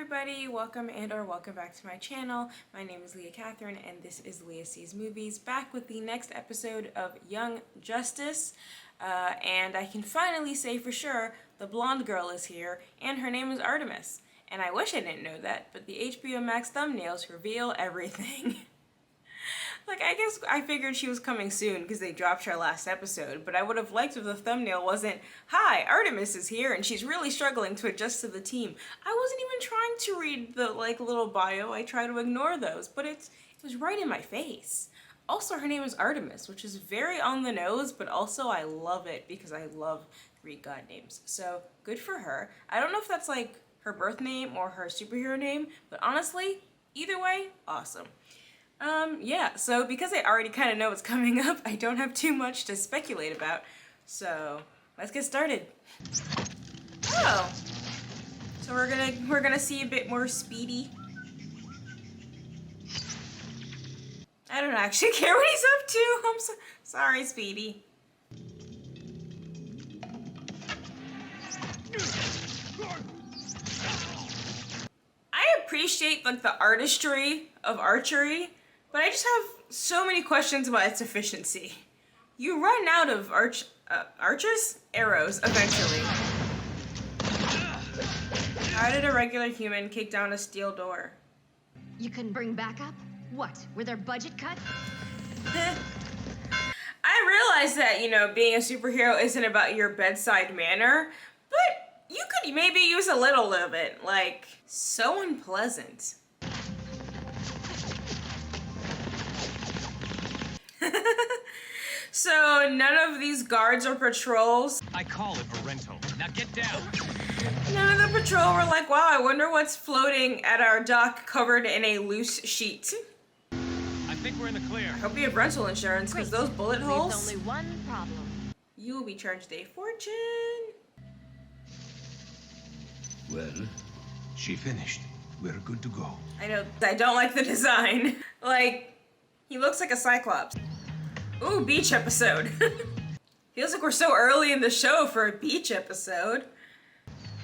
everybody, welcome back to my channel. My name is Leah Catherine and this is Leah Sees Movies, back with the next episode of Young Justice. And I can finally say for sure the blonde girl is here and her name is Artemis. And I wish I didn't know that, but the HBO Max thumbnails reveal everything. Like, I guess I figured she was coming soon because they dropped her last episode, but I would have liked if the thumbnail wasn't, "Hi, Artemis is here and she's really struggling to adjust to the team." I wasn't even trying to read the, little bio. I try to ignore those, but it was right in my face. Also, her name is Artemis, which is very on the nose, but also I love it because I love Greek god names. So, good for her. I don't know if that's, her birth name or her superhero name, but honestly, either way, awesome. Yeah, so because I already kind of know what's coming up, I don't have too much to speculate about. So, let's get started. Oh! So we're gonna see a bit more Speedy. I don't actually care what he's up to. I'm sorry, Speedy. I appreciate, the artistry of archery, but I just have so many questions about its efficiency. You run out of arrows, eventually. How did a regular human kick down a steel door? You couldn't bring backup? What, were their budget cut? I realize that, being a superhero isn't about your bedside manner, but you could maybe use a little of it. So unpleasant. So none of these guards or patrols. I call it a rental. Now get down. None of the patrol were like, "Wow, I wonder what's floating at our dock covered in a loose sheet." I think we're in the clear. I hope you have rental insurance, because those bullet holes. There's only one problem. You will be charged a fortune. Well, she finished. We're good to go. I know. I don't like the design. He looks like a Cyclops. Ooh, beach episode. Feels like we're so early in the show for a beach episode.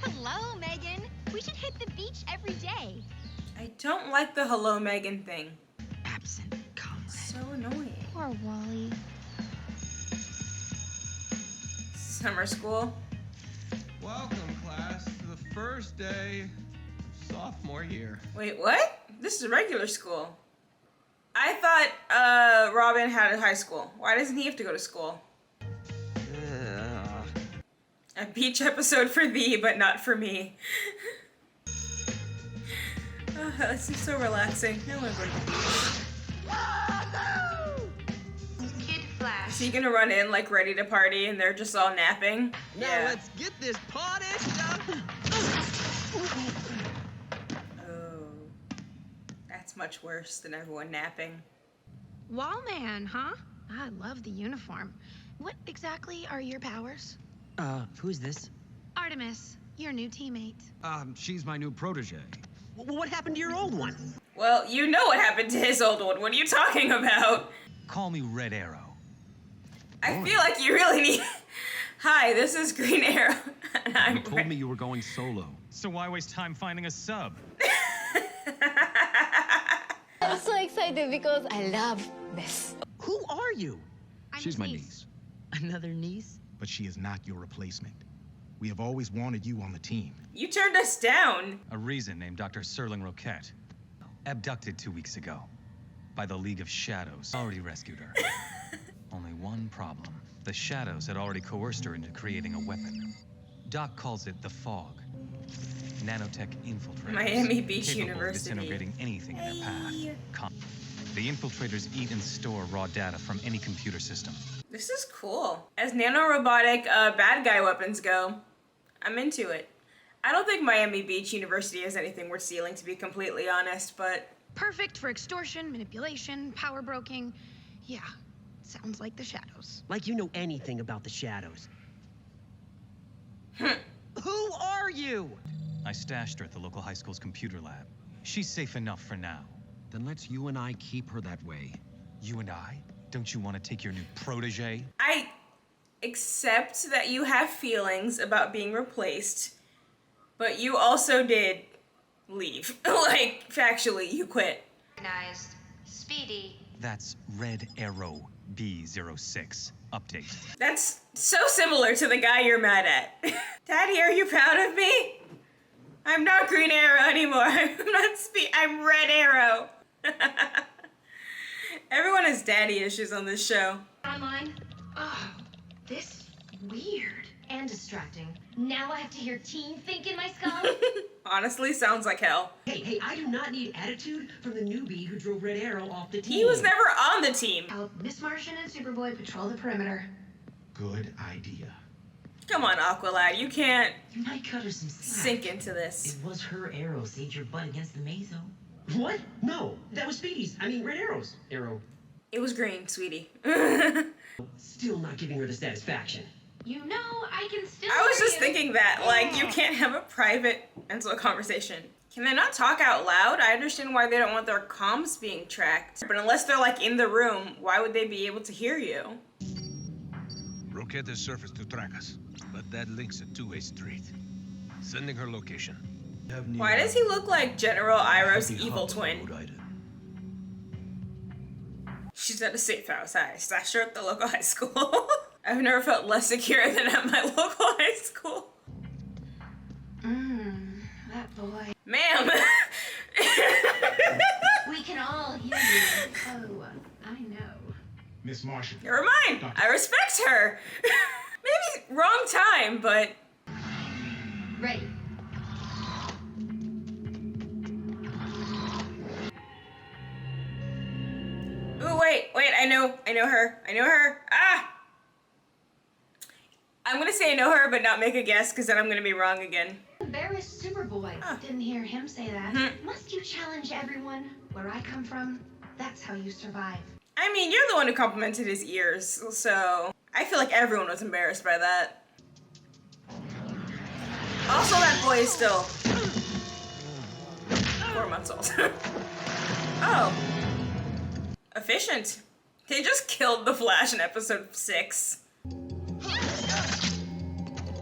Hello, Megan. We should hit the beach every day. I don't like the hello Megan thing. Absent comrade. So annoying. Poor Wally. Summer school. Welcome, class, to the first day of sophomore year. Wait, what? This is regular school. I thought Robin had a high school. Why doesn't he have to go to school? A beach episode for thee, but not for me. Oh, this is so relaxing. I want to go to the beach. Kid Flash. Is he gonna run in ready to party and they're just all napping? Now let's get this party started. Oh, that's much worse than everyone napping. Wallman, huh? I love the uniform. What exactly are your powers? Who's this? Artemis, your new teammate. She's my new protege. What happened to your old one? Well, you know what happened to his old one. What are you talking about? Call me Red Arrow. I feel like you really need... Hi, this is Green Arrow, and I'm... You told me you were going solo. So why waste time finding a sub? I'm so excited because I love this. Who are you? I'm She's his my niece. Another niece? But she is not your replacement. We have always wanted you on the team. You turned us down. A reason named Dr. Serling Roquette. Abducted 2 weeks ago. By the League of Shadows. Already rescued her. Only one problem. The Shadows had already coerced her into creating a weapon. Doc calls it the Fog. Nanotech infiltrators. Miami Beach capable University. of disintegrating anything in their path. The infiltrators eat and store raw data from any computer system. This is cool. As nanorobotic bad guy weapons go, I'm into it. I don't think Miami Beach University has anything worth stealing, to be completely honest, but... Perfect for extortion, manipulation, power broking. Yeah, sounds like the Shadows. Like you know anything about the Shadows. Who are you? I stashed her at the local high school's computer lab. She's safe enough for now. Then let's you and I keep her that way. You and I? Don't you want to take your new protege? I accept that you have feelings about being replaced, but you also did leave. Like, factually, you quit. Recognized. Speedy. That's Red Arrow B06. Update. That's so similar to the guy you're mad at. Daddy, are you proud of me? I'm not Green Arrow anymore. I'm Red Arrow. Everyone has daddy issues on this show. Online. Oh, this weird. And distracting. Now I have to hear teen think in my skull. Honestly, sounds like hell. Hey, I do not need attitude from the newbie who drove Red Arrow off the team. He was never on the team. Help Miss Martian and Superboy patrol the perimeter. Good idea. Come on, Aqualad, you can't You might cut her some slack. sink into this. It was her arrow saved your butt against the Mazo. What? No, that was Speedy's. I mean, Red Arrow's arrow. It was green, sweetie. Still not giving her the satisfaction. You know, I can still I was hear just you. thinking that, like, you can't have a private mental conversation. Can they not talk out loud? I understand why they don't want their comms being tracked. But unless they're, like, in the room, why would they be able to hear you? Roquette has surfaced to track us, but that links a two-way street. Sending her location. Why does he look like General Iroh's evil twin? She's at a safe house. I stashed her at the local high school. I've never felt less secure than at my local high school. That boy. Ma'am! We can all hear you. Oh, I know. Miss Martian. Never mind. I respect her. Maybe wrong time, but... Ready. Ooh, wait, I know her. Ah! I'm gonna say I know her, but not make a guess, because then I'm gonna be wrong again. Embarrassed Superboy. Didn't hear him say that. Must you challenge everyone? Where I come from, that's how you survive. I mean, you're the one who complimented his ears, so I feel like everyone was embarrassed by that. Also, that boy is still 4 months old. Oh. Efficient. They just killed the Flash in episode 6.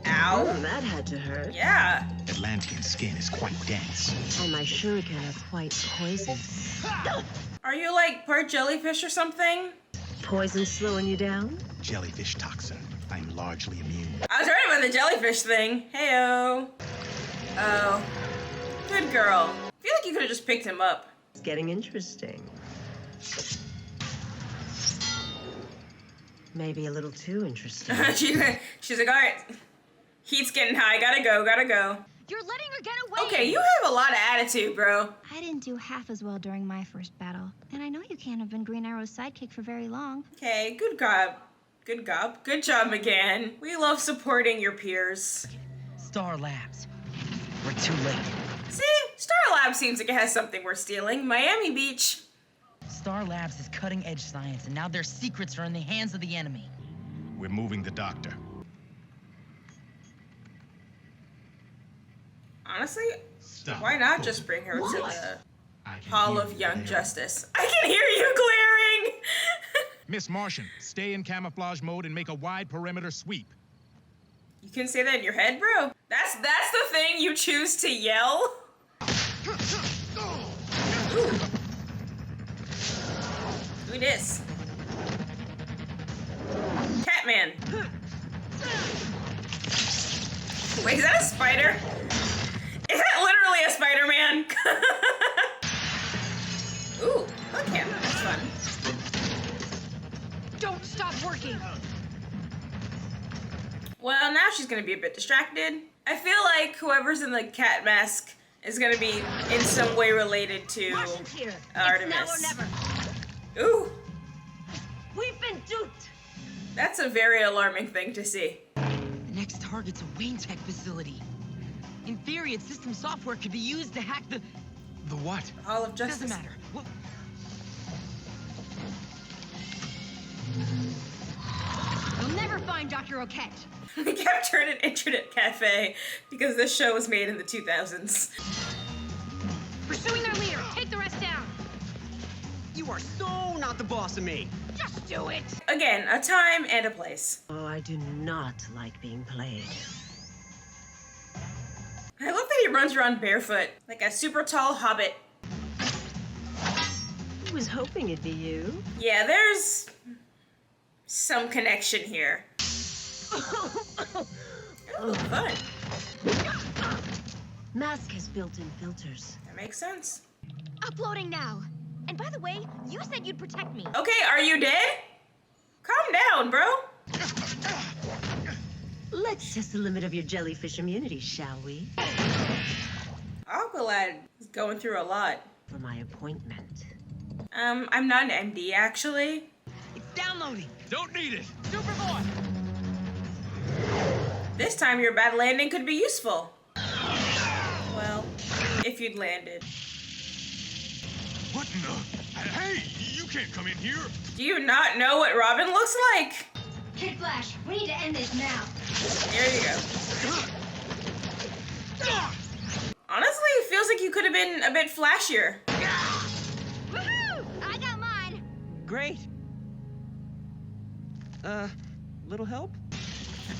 Ow. That had to hurt. Yeah. Atlantean skin is quite dense. And my shuriken are quite poisonous. Are you like part jellyfish or something? Poison slowing you down? Jellyfish toxin. I'm largely immune. I was right about the jellyfish thing. Heyo. Oh. Good girl. I feel like you could have just picked him up. It's getting interesting. Maybe a little too interesting. She's like, all right. Heat's getting high. Gotta go. You're letting her get away! Okay, you have a lot of attitude, bro. I didn't do half as well during my first battle. And I know you can't have been Green Arrow's sidekick for very long. Okay, good job. Good job, McGann. We love supporting your peers. Star Labs. We're too late. See? Star Lab seems like it has something worth stealing. Miami Beach. Star Labs is cutting-edge science, and now their secrets are in the hands of the enemy. We're moving the doctor. Honestly, Stop. why not just bring her to the I can Hall hear of you Young there. Justice? I can hear you glaring! Miss Martian, stay in camouflage mode and make a wide perimeter sweep. You can say that in your head, bro? That's the thing you choose to yell? Ooh. Who dis? Catman. Wait, is that a spider? Is that literally a Spider-Man? Ooh, okay, that's fun. Don't stop working. Well, now she's gonna be a bit distracted. I feel like whoever's in the cat mask is gonna be in some way related to Martian's here. Artemis. It's now or never. Ooh, We've been duped. that's a very alarming thing to see. The next target's a Wayne Tech facility. In theory, its system software could be used to hack the... The what? Hall of Justice. Doesn't matter. Well, You'll never find Dr. Roquette. We kept her in an internet cafe because this show was made in the 2000s. Pursuing their leader. Take the rest down. you are so not the boss of me. Just do it. Again, a time and a place. Oh, I do not like being played. I love that he runs around barefoot, like a super tall hobbit. I was hoping it'd be you. Yeah, there's some connection here. Oh, fun. Mask has built-in filters. That makes sense. Uploading now. And by the way, you said you'd protect me. Okay, are you dead? Calm down, bro. Let's test the limit of your jellyfish immunity, shall we? Aqualad is going through a lot. For my appointment. I'm not an MD, actually. It's downloading. Don't need it. Superboy. This time your bad landing could be useful. Well, if you'd landed. What in the? Hey, you can't come in here. Do you not know what Robin looks like? Kid Flash, we need to end this now. There you go. Honestly, it feels like you could have been a bit flashier. Woohoo! I got mine. Great. Little help?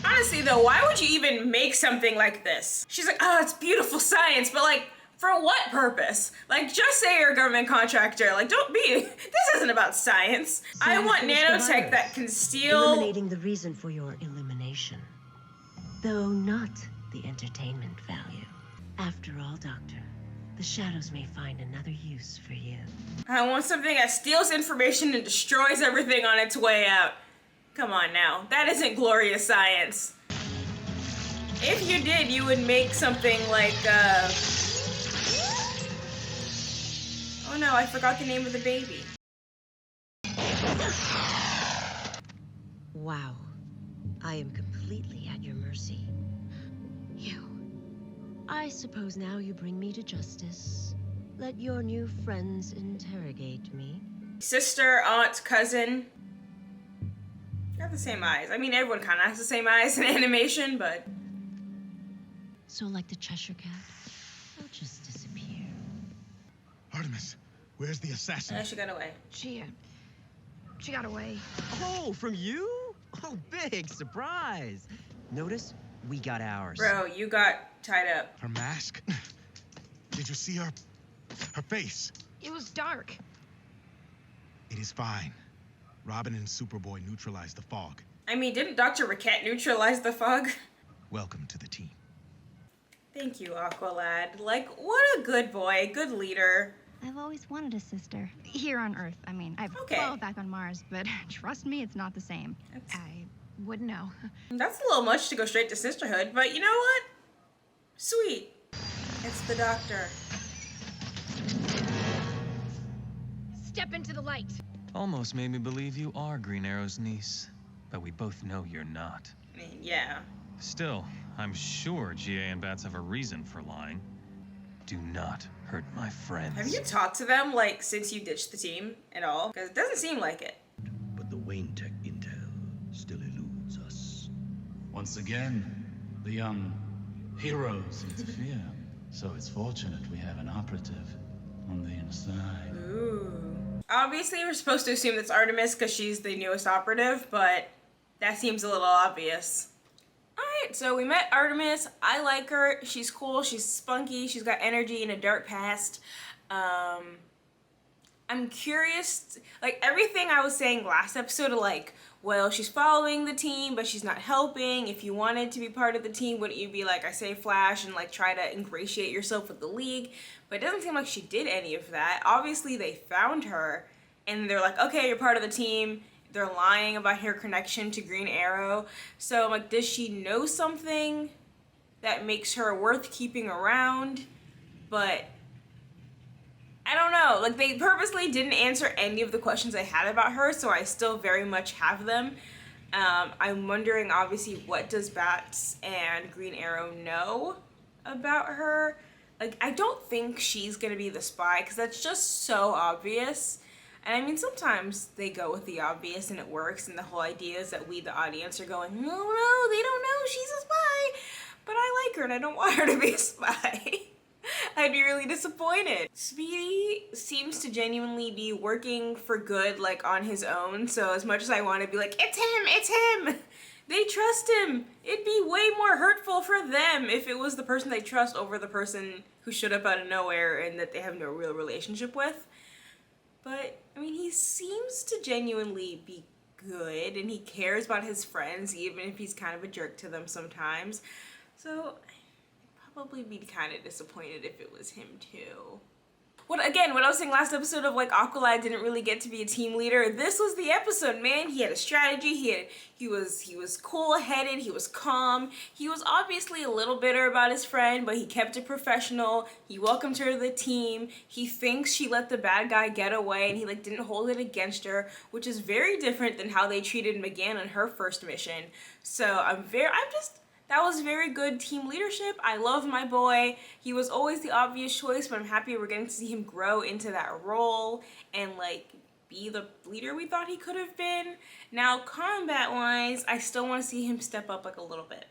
Honestly, though, why would you even make something like this? She's like, oh, it's beautiful science, but like, for what purpose? Like, just say you're a government contractor. Like, don't be. This isn't about science. I want nanotech that can steal. Eliminating the reason for your elimination. Though not the entertainment value. After all, Doctor, the shadows may find another use for you. I want something that steals information and destroys everything on its way out. Come on now. That isn't glorious science. If you did, you would make something like, oh no, I forgot the name of the baby. Wow. I am completely at your mercy. You. I suppose now you bring me to justice. Let your new friends interrogate me. Sister, aunt, cousin. Got the same eyes. I mean, everyone kind of has the same eyes in animation, but... So like the Cheshire Cat, I'll just disappear. Artemis, where's the assassin? She got away. She got away. Oh, from you? Oh, big surprise. Notice we got ours. Bro, you got tied up. Her mask? Did you see her face? It was dark. It is fine. Robin and Superboy neutralized the fog. I mean, didn't Dr. Raquette neutralize the fog? Welcome to the team. Thank you, Aqualad. Like, what a good boy, good leader. I've always wanted a sister. Here on Earth. I mean, I've Okay. followed back on Mars, but trust me, it's not the same. I wouldn't know. That's a little much to go straight to sisterhood, but you know what? Sweet. It's the doctor. Step into the light. Almost made me believe you are Green Arrow's niece, but we both know you're not. I mean, yeah. Still, I'm sure GA and Bats have a reason for lying. Do not hurt my friends. Have you talked to them, like, since you ditched the team at all? Because it doesn't seem like it. But the Wayne Tech intel still eludes us. Once again, the young heroes interfere. So it's fortunate we have an operative on the inside. Ooh. Obviously, we're supposed to assume that's Artemis because she's the newest operative, but that seems a little obvious. Alright, so we met Artemis. I like her. She's cool. She's spunky. She's got energy and a dark past. I'm curious, like everything I was saying last episode of like, well, she's following the team, but she's not helping. If you wanted to be part of the team, wouldn't you be like, I say Flash and like try to ingratiate yourself with the League? But it doesn't seem like she did any of that. Obviously, they found her and they're like, okay, you're part of the team. They're lying about her connection to Green Arrow. So, like, does she know something that makes her worth keeping around? But I don't know. Like, they purposely didn't answer any of the questions I had about her, so I still very much have them. I'm wondering, obviously, what does Bats and Green Arrow know about her? Like, I don't think she's gonna be the spy, because that's just so obvious. And I mean, sometimes they go with the obvious and it works, and the whole idea is that we, the audience, are going, no, they don't know she's a spy. But I like her and I don't want her to be a spy. I'd be really disappointed. Speedy seems to genuinely be working for good, like, on his own. So as much as I want to be like, it's him, They trust him. It'd be way more hurtful for them if it was the person they trust over the person who showed up out of nowhere and that they have no real relationship with. But, I mean, he seems to genuinely be good, and he cares about his friends, even if he's kind of a jerk to them sometimes. So, I'd probably be kind of disappointed if it was him too. What I was saying last episode of like Aqualad didn't really get to be a team leader, this was the episode, man. He had a strategy, he was cool-headed, he was calm. He was obviously a little bitter about his friend, but he kept it professional. He welcomed her to the team. He thinks she let the bad guy get away and he like didn't hold it against her, which is very different than how they treated Megan on her first mission. So that was very good team leadership. I love my boy. He was always the obvious choice, but I'm happy we're getting to see him grow into that role and like be the leader we thought he could have been. Now, combat-wise, I still want to see him step up like a little bit.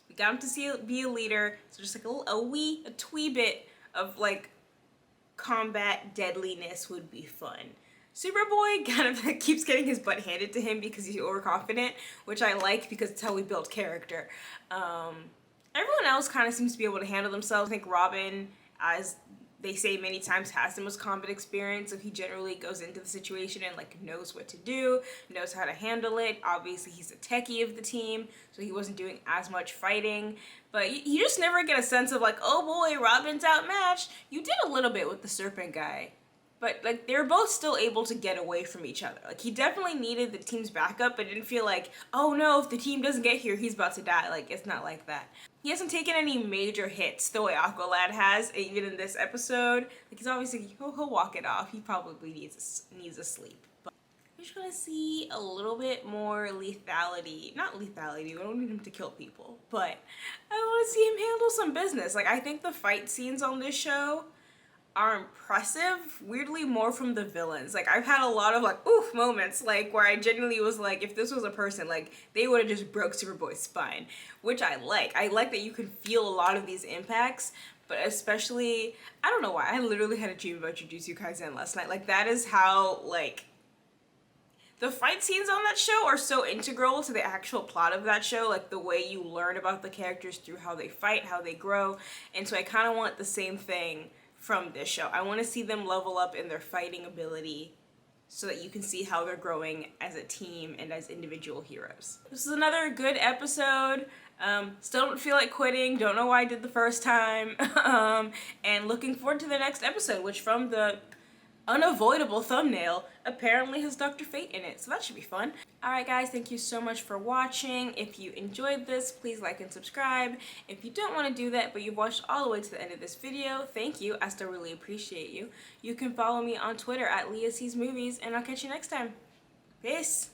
We got him to be a leader, so just like a twee bit of like combat deadliness would be fun. Superboy kind of keeps getting his butt handed to him because he's overconfident, which I like because it's how we build character. Everyone else kind of seems to be able to handle themselves. I think Robin, as they say many times, has the most combat experience, so he generally goes into the situation and like knows what to do, knows how to handle it. Obviously, he's the techie of the team, so he wasn't doing as much fighting. But you just never get a sense of like, oh boy, Robin's outmatched. You did a little bit with the serpent guy. But, like, they were both still able to get away from each other. Like, he definitely needed the team's backup, but didn't feel like, oh no, if the team doesn't get here, he's about to die. Like, it's not like that. He hasn't taken any major hits the way Aqualad has, even in this episode. Like, he's obviously, he'll walk it off. He probably needs a sleep. But I just want to see a little bit more lethality. Not lethality, we don't need him to kill people. But I want to see him handle some business. Like, I think the fight scenes on this show are impressive, weirdly more from the villains. Like, I've had a lot of like oof moments, like where I genuinely was like, if this was a person, like they would have just broke Superboy's spine, which I like. I like that you can feel a lot of these impacts, but especially, I don't know why, I literally had a dream about Jujutsu Kaisen last night. Like, that is how, like, the fight scenes on that show are so integral to the actual plot of that show, like the way you learn about the characters through how they fight, how they grow, and so I kind of want the same thing from this show. I want to see them level up in their fighting ability so that you can see how they're growing as a team and as individual heroes. This is another good episode. Still don't feel like quitting, don't know why I did the first time, and looking forward to the next episode, which from the unavoidable thumbnail apparently has Dr. Fate in it, so that should be fun. Alright guys, thank you so much for watching. If you enjoyed this, please like and subscribe. If you don't want to do that but you've watched all the way to the end of this video, thank you, I still really appreciate you. You can follow me on Twitter at LeahSeesMovies, and I'll catch you next time. Peace!